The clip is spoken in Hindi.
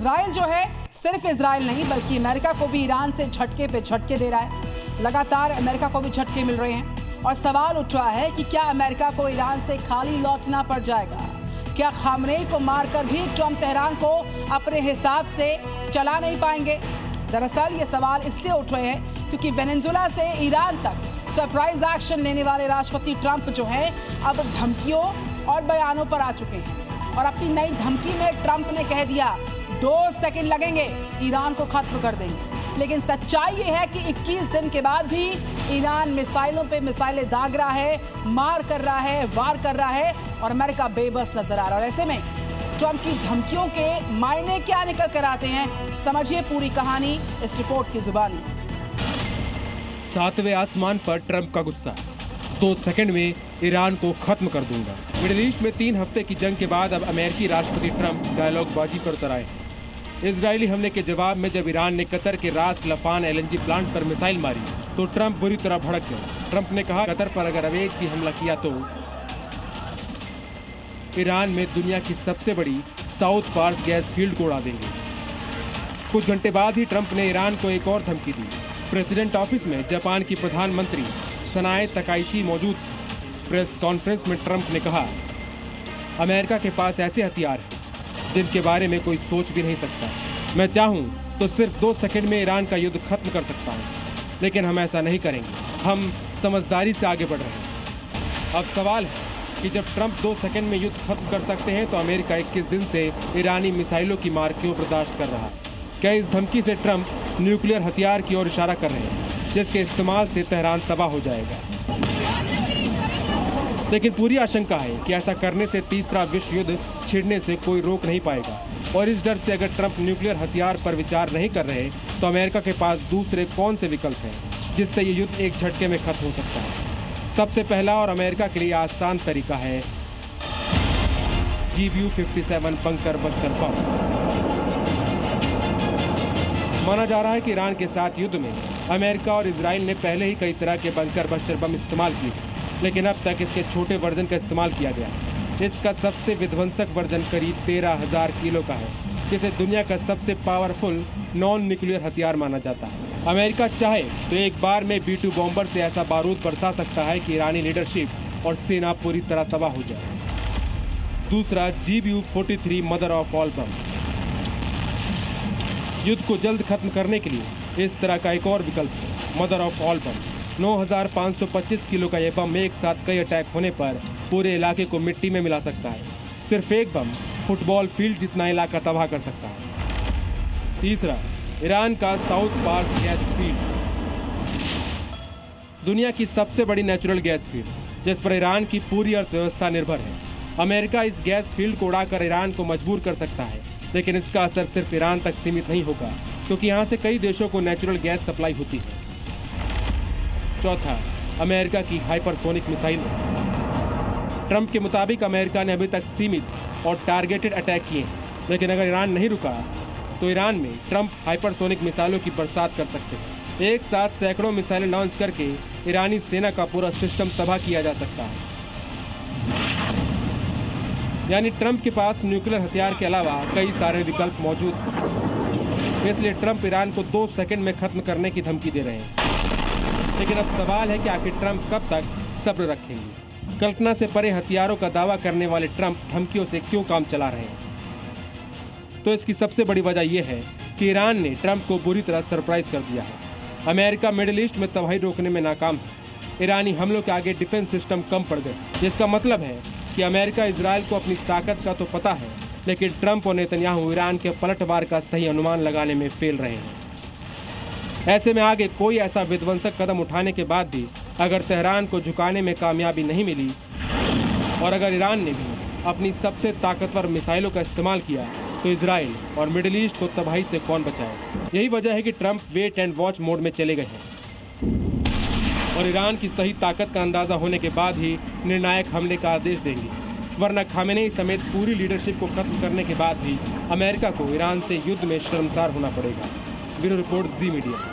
इजराइल जो है सिर्फ इजराइल नहीं बल्कि अमेरिका को भी ईरान से झटके पे झटके दे रहा है। लगातार अमेरिका को भी झटके मिल रहे हैं और सवाल उठ रहा है कि क्या अमेरिका को ईरान से खाली लौटना पड़ जाएगा? क्या खामनेई को मारकर भी ट्रंप तेहरान को अपने हिसाब से चला नहीं पाएंगे? दरअसल ये सवाल इसलिए उठ रहे हैं क्योंकि वेनेजुएला से ईरान तक सरप्राइज एक्शन लेने वाले राष्ट्रपति ट्रंप जो है अब धमकियों और बयानों पर आ चुके हैं और अपनी नई धमकी में ट्रंप ने कह दिया 2 सेकंड लगेंगे, ईरान को खत्म कर देंगे। लेकिन सच्चाई ये है कि 21 दिन के बाद भी ईरान मिसाइलों पे मिसाइलें दाग रहा है, मार कर रहा है, वार कर रहा है और अमेरिका बेबस नजर आ रहा है। और ऐसे में ट्रंप की धमकियों के मायने क्या निकल कर आते हैं, समझिए पूरी कहानी इस रिपोर्ट की जुबानी। 7वें आसमान पर ट्रंप का गुस्सा, 2 सेकंड में ईरान को खत्म कर दूंगा। मिडिल ईस्ट में 3 हफ्ते की जंग के बाद अब अमेरिकी राष्ट्रपति ट्रंप डायलॉगबाजी पर उतर आए। इजरायली हमले के जवाब में जब ईरान ने कतर के रास लफान LNG प्लांट पर मिसाइल मारी तो ट्रंप बुरी तरह भड़क गए। ट्रंप ने कहा कतर पर अगर अब एक भी हमला किया तो ईरान में दुनिया की सबसे बड़ी साउथ पार्स गैस फील्ड को उड़ा देंगे। कुछ घंटे बाद ही ट्रंप ने ईरान को एक और धमकी दी। प्रेसिडेंट ऑफिस में जापान की प्रधानमंत्री सनाए तकाइची मौजूद प्रेस कॉन्फ्रेंस में ट्रंप ने कहा अमेरिका के पास ऐसे हथियार हैं जिनके बारे में कोई सोच भी नहीं सकता। मैं चाहूं तो सिर्फ 2 सेकंड में ईरान का युद्ध खत्म कर सकता हूं, लेकिन हम ऐसा नहीं करेंगे। हम समझदारी से आगे बढ़ रहे हैं। अब सवाल है कि जब ट्रंप 2 सेकंड में युद्ध खत्म कर सकते हैं तो अमेरिका 21 दिन से ईरानी मिसाइलों की मार क्यों बर्दाश्त कर रहा है? क्या इस धमकी से ट्रंप न्यूक्लियर हथियार की ओर इशारा कर रहे हैं जिसके इस्तेमाल से तेहरान तबाह हो जाएगा? लेकिन पूरी आशंका है कि ऐसा करने से तीसरा विश्व युद्ध छिड़ने से कोई रोक नहीं पाएगा और इस डर से अगर ट्रंप न्यूक्लियर हथियार पर विचार नहीं कर रहे तो अमेरिका के पास दूसरे कौन से विकल्प हैं जिससे ये युद्ध एक झटके में खत्म हो सकता है? सबसे पहला और अमेरिका के लिए आसान तरीका है GBU-57 बंकर बस्टर बम। माना जा रहा है कि ईरान के साथ युद्ध में अमेरिका और इजराइल ने पहले ही कई तरह के बंकर बस्टर बम इस्तेमाल किए, लेकिन अब तक इसके छोटे वर्जन का इस्तेमाल किया गया। इसका सबसे विध्वंसक वर्जन करीब 13,000 किलो का है, जिसे दुनिया का सबसे पावरफुल नॉन न्यूक्लियर हथियार माना जाता है। अमेरिका चाहे तो एक बार में B-2 बॉम्बर से ऐसा बारूद बरसा सकता है कि ईरानी लीडरशिप और सेना पूरी तरह तबाह हो जाए। दूसरा GBU-43 मदर ऑफ ऑल बम। युद्ध को जल्द खत्म करने के लिए इस तरह का एक और विकल्प है mother of all bomb. 9,525 kilo का यह बम एक साथ कई अटैक होने पर पूरे इलाके को मिट्टी में मिला सकता है। सिर्फ एक बम फुटबॉल फील्ड जितना इलाका तबाह कर सकता है। तीसरा, ईरान का साउथ पार्स गैस फील्ड, दुनिया की सबसे बड़ी नेचुरल गैस फील्ड जिस पर ईरान की पूरी अर्थव्यवस्था निर्भर है। अमेरिका इस गैस फील्ड को उड़ाकर ईरान को मजबूर कर सकता है, लेकिन इसका असर सिर्फ ईरान तक सीमित नहीं होगा क्योंकि यहाँ से कई देशों को नेचुरल गैस सप्लाई होती है। चौथा, अमेरिका की हाइपरसोनिक मिसाइल। ट्रंप के मुताबिक अमेरिका ने अभी तक सीमित और टारगेटेड अटैक किए हैं, लेकिन अगर ईरान नहीं रुका तो ईरान में ट्रंप हाइपरसोनिक मिसाइलों की बरसात कर सकते हैं। एक साथ सैकड़ों मिसाइलें लॉन्च करके ईरानी सेना का पूरा सिस्टम तबाह किया जा सकता है। यानी ट्रंप के पास न्यूक्लियर हथियार के अलावा कई सारे विकल्प मौजूद हैं। इसलिए ट्रंप ईरान को 2 सेकंड में खत्म करने की धमकी दे रहे हैं। लेकिन अब सवाल है कि आखिर ट्रंप कब तक सब्र रखेंगे? कल्पना से परे हथियारों का दावा करने वाले ट्रंप धमकियों से क्यों काम चला रहे हैं? तो इसकी सबसे बड़ी वजह यह है कि ईरान ने ट्रंप को बुरी तरह सरप्राइज कर दिया है। अमेरिका मिडिल ईस्ट में तबाही रोकने में नाकाम है। ईरानी हमलों के आगे डिफेंस सिस्टम कम पड़ गए, जिसका मतलब है कि अमेरिका इजराइल को अपनी ताकत का तो पता है, लेकिन ट्रंप और नेतन्याहू ईरान के पलटवार का सही अनुमान लगाने में फेल रहे हैं। ऐसे में आगे कोई ऐसा विध्वंसक कदम उठाने के बाद भी अगर तेहरान को झुकाने में कामयाबी नहीं मिली और अगर ईरान ने भी अपनी सबसे ताकतवर मिसाइलों का इस्तेमाल किया तो इजराइल और मिडिल ईस्ट को तबाही से कौन बचाए? यही वजह है कि Trump wait and watch mode में चले गए हैं और ईरान की सही ताकत का अंदाजा होने के बाद ही निर्णायक हमले का आदेश देंगे, वरना खामेनेई समेत पूरी लीडरशिप को खत्म करने के बाद भी अमेरिका को ईरान से युद्ध में शर्मसार होना पड़ेगा। ब्यूरो रिपोर्ट, जी मीडिया।